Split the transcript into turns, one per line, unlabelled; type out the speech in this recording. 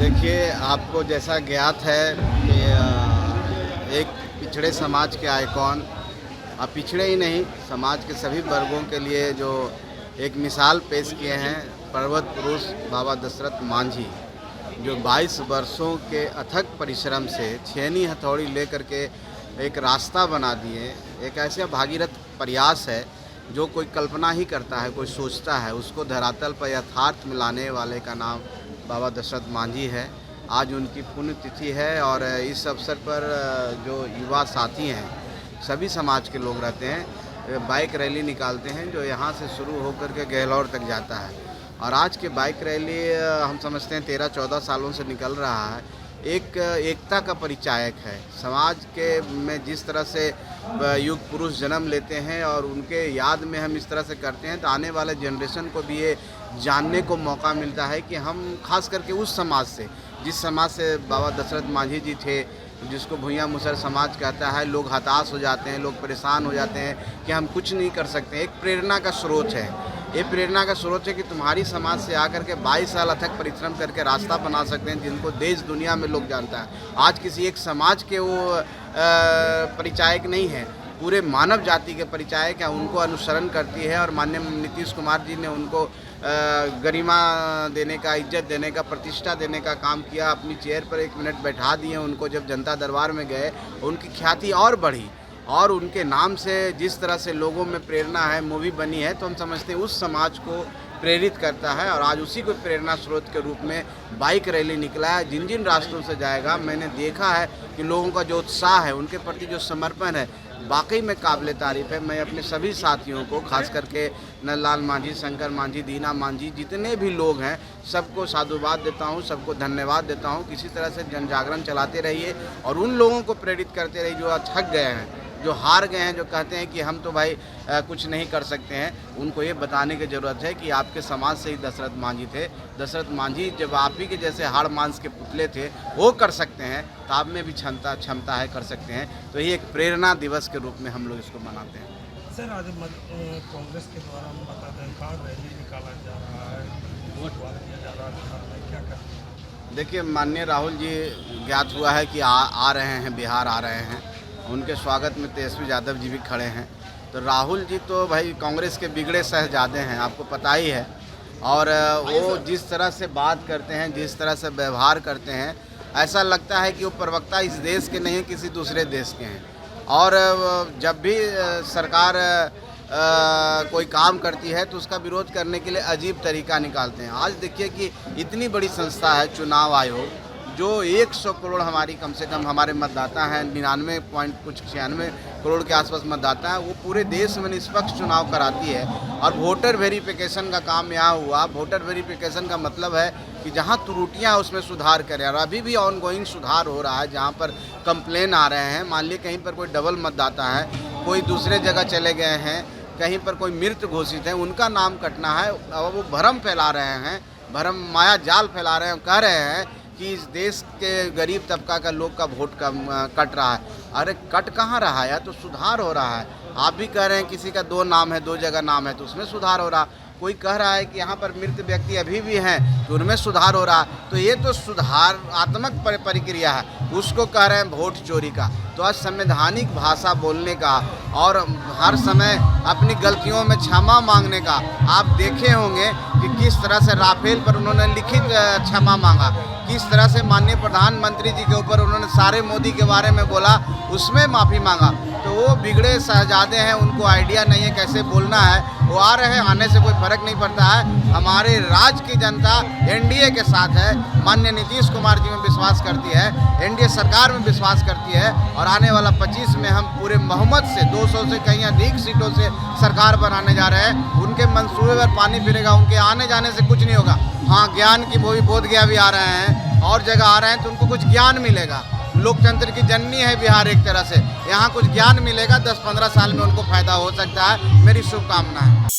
देखिए, आपको जैसा ज्ञात है कि एक पिछड़े समाज के आइकॉन, अब पिछड़े ही नहीं समाज के सभी वर्गों के लिए जो एक मिसाल पेश किए हैं पर्वत पुरुष बाबा दशरथ मांझी, जो 22 वर्षों के अथक परिश्रम से छेनी हथौड़ी लेकर के एक रास्ता बना दिए। एक ऐसा भागीरथ प्रयास है जो कोई कल्पना ही करता है, कोई सोचता है, उसको धरातल पर यथार्थ में लाने वाले का नाम बाबा दशरथ मांझी है। आज उनकी पुण्यतिथि है और इस अवसर पर जो युवा साथी हैं, सभी समाज के लोग रहते हैं, बाइक रैली निकालते हैं जो यहाँ से शुरू होकर के गहलौर तक जाता है। और आज के बाइक रैली हम समझते हैं 13-14 सालों से निकल रहा है। एक एकता का परिचायक है। समाज के में जिस तरह से युग पुरुष जन्म लेते हैं और उनके याद में हम इस तरह से करते हैं, तो आने वाले जनरेशन को भी ये जानने को मौका मिलता है कि हम खास करके उस समाज से, जिस समाज से बाबा दशरथ मांझी जी थे, जिसको भुइयाँ मुसर समाज कहता है, लोग हताश हो जाते हैं, लोग परेशान हो जाते हैं कि हम कुछ नहीं कर सकते। एक प्रेरणा का स्रोत है। ये प्रेरणा का स्रोत है कि तुम्हारी समाज से आकर के 22 साल अथक परिश्रम करके रास्ता बना सकते हैं, जिनको देश दुनिया में लोग जानता है। आज किसी एक समाज के वो परिचायक नहीं है, पूरे मानव जाति के परिचायक है। उनको अनुसरण करती है और माननीय नीतीश कुमार जी ने उनको गरिमा देने का, इज्जत देने का, प्रतिष्ठा देने का काम किया। अपनी चेयर पर 1 मिनट बैठा दिए उनको। जब जनता दरबार में गए, उनकी ख्याति और बढ़ी और उनके नाम से जिस तरह से लोगों में प्रेरणा है, मूवी बनी है, तो हम समझते हैं उस समाज को प्रेरित करता है। और आज उसी को प्रेरणा स्रोत के रूप में बाइक रैली निकला है। जिन जिन रास्तों से जाएगा, मैंने देखा है कि लोगों का जो उत्साह है, उनके प्रति जो समर्पण है, वाकई में काबिल तारीफ़ है। मैं अपने सभी साथियों को, खास करके नंदलाल मांझी, शंकर मांझी, दीना मांझी, जितने भी लोग हैं, सबको साधुवाद देता हूं, सबको धन्यवाद देता हूं। किसी तरह से जन जागरण चलाते रहिए और उन लोगों को प्रेरित करते रहिए जो आज थक गए हैं, जो हार गए हैं, जो कहते हैं कि हम तो भाई कुछ नहीं कर सकते हैं। उनको ये बताने की ज़रूरत है कि आपके समाज से ही दशरथ मांझी थे। दशरथ मांझी जब आप ही के जैसे हाड़ मांस के पुतले थे, वो कर सकते हैं, तो आप में भी क्षमता है, कर सकते हैं। तो ये एक प्रेरणा दिवस के रूप में हम लोग इसको मनाते हैं।
सर, आज कांग्रेस के द्वारा मताधिकार रैली निकाला जा रहा है, वोट किया जा रहा है, क्या कर?
देखिए, माननीय राहुल जी ज्ञात हुआ है कि आ रहे हैं, बिहार आ रहे हैं। उनके स्वागत में तेजस्वी यादव जी भी खड़े हैं। तो राहुल जी तो भाई कांग्रेस के बिगड़े शहजादे हैं, आपको पता ही है। और वो जिस तरह से बात करते हैं, जिस तरह से व्यवहार करते हैं, ऐसा लगता है कि वो प्रवक्ता इस देश के नहीं, किसी दूसरे देश के हैं। और जब भी सरकार कोई काम करती है तो उसका विरोध करने के लिए अजीब तरीका निकालते हैं। आज देखिए कि इतनी बड़ी संस्था है चुनाव आयोग, जो 100 करोड़ हमारी कम से कम हमारे मतदाता हैं, 99.96 करोड़ के आसपास मतदाता हैं, वो पूरे देश में निष्पक्ष चुनाव कराती है। और वोटर वेरिफिकेशन का काम यहाँ हुआ। वोटर वेरिफिकेशन का मतलब है कि जहाँ त्रुटियाँ उसमें सुधार करें। और अभी भी ऑनगोइंग सुधार हो रहा है। जहाँ पर कंप्लेन आ रहे हैं, मान लीजिए कहीं पर कोई डबल मतदाता है, कोई दूसरे जगह चले गए हैं, कहीं पर कोई मृत घोषित है, उनका नाम कटना है। अब वो भ्रम फैला रहे हैं, भ्रम माया जाल फैला रहे हैं, कह रहे हैं कि इस देश के गरीब तबका का लोग का वोट कट रहा है। अरे कट कहाँ रहा है यार, तो सुधार हो रहा है। आप भी कह रहे हैं किसी का 2 नाम है, 2 जगह नाम है, तो उसमें सुधार हो रहा। कोई कह रहा है कि यहाँ पर मृत व्यक्ति अभी भी हैं, तो उनमें सुधार हो रहा। तो ये तो सुधारात्मक प्रक्रिया है, उसको कह रहे हैं वोट चोरी का। तो आज संवैधानिक भाषा बोलने का और हर समय अपनी गलतियों में क्षमा मांगने का, आप देखे होंगे कि किस तरह से राफेल पर उन्होंने लिखित क्षमा मांगा, किस तरह से माननीय प्रधानमंत्री जी के ऊपर उन्होंने सारे मोदी के बारे में बोला, उसमें माफ़ी मांगा। तो वो बिगड़े शहजादे हैं, उनको आइडिया नहीं है कैसे बोलना है। वो आ रहे हैं, आने से कोई फर्क नहीं पड़ता है। हमारे राज्य की जनता एनडीए के साथ है, माननीय नीतीश कुमार जी में विश्वास करती है, एनडीए सरकार में विश्वास करती है। और आने वाला 25 में हम पूरे बहुमत से 200 से कहीं अधिक सीटों से सरकार बनाने जा रहे हैं। उनके मंसूबे पर पानी फिरेगा, उनके आने जाने से कुछ नहीं होगा। हाँ, ज्ञान की वो भी बोधगया भी आ रहे हैं और जगह आ रहे हैं, तो उनको कुछ ज्ञान मिलेगा। लोकतंत्र की जननी है बिहार एक तरह से, यहाँ कुछ ज्ञान मिलेगा। 10-15 साल में उनको फायदा हो सकता है। मेरी शुभकामना है।